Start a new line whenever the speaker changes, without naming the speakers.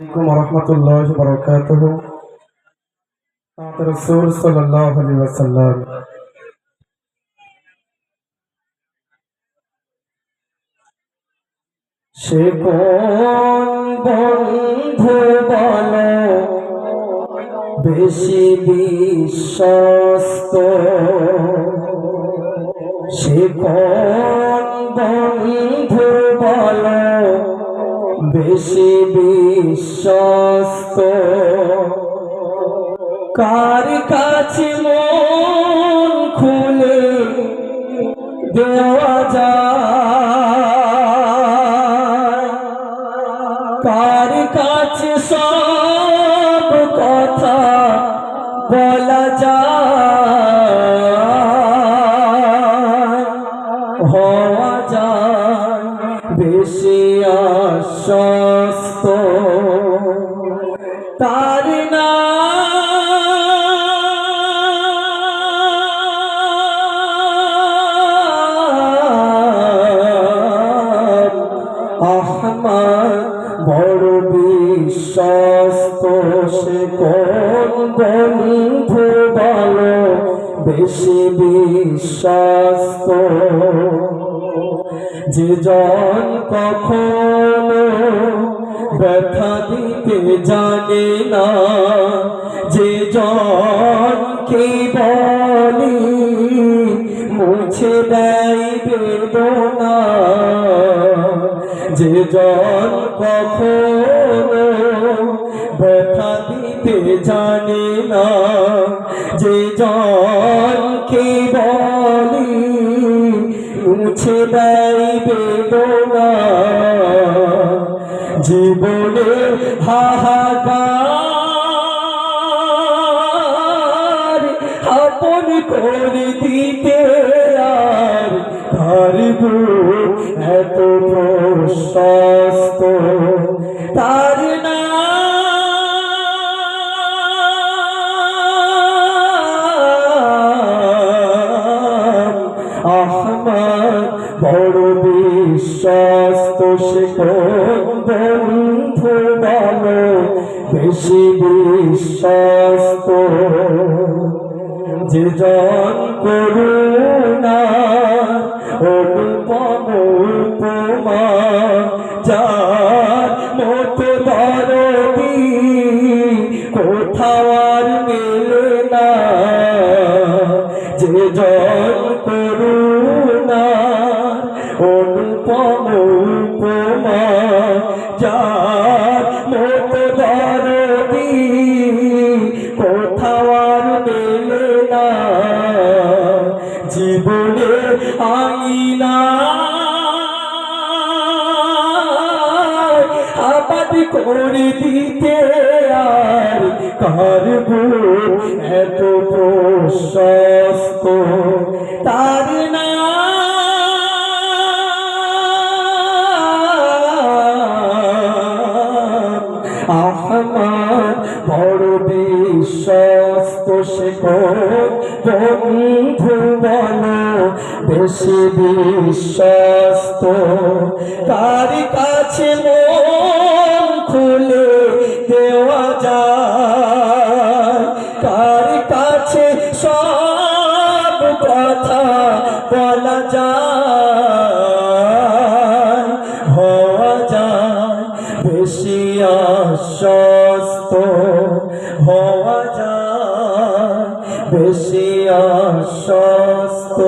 ওরহমতুল্লাহি বারাকাতুহু। রাসূল সাল্লাল্লাহু আলাইহি ওয়াসাল্লাম সে কোন বন্ধু বলো বেশি বিশ্বস্ত, সে কোন বন্ধু বলো বেশি বিশ্বস্ত, কার কাছে মন খুলে দেওয়া যায়, কার কাছে সব কথা বলা যায়, হওয়া যায় বেশি আশ্বস্ত, তার আহমদ বড় বিশ্বস্ত, সে কোন বন্ধু বলো বেশি বিশ্বস্ত, যে জন কখনো ব্যথা দিতে জানে না, যে জন কি বলি মুছে দেয় বেদনা, যে জন কখনো ব্যথা দিতে জানে না, যে জন কি বলি মুছে দেয় বেদনা, জীবনে হাহাকার আপন করে দিতে আর পারবো এত প্রশস্ত, তার আহমদ বড় বিশ্বস্ত, সে কোন বন্ধু বলো বেশি বিশ্বস্ত, যে জন করুণা অনুপম উপমা, যার মতো দরদি কোথাও আর মেলে না, যে জন করুণা অনুপম উপমা, যার মতো দরদি কোথাও আর মেলে না, জীবনে আইনা আবাদ করে দিতে আর পারবো এত প্রশস্ত, তার আহমদ বড় বিশ্বস্ত, সে কোন বন্ধু বলো বেশি বিশ্বস্ত, কার কাছে মন খুলে দেওয়া যায়, কার কাছে সব কথা বলা যায়, হওয়া যায় বেশি আশ্বস্ত, হওয়া যায় বেশি আশ্বস্ত।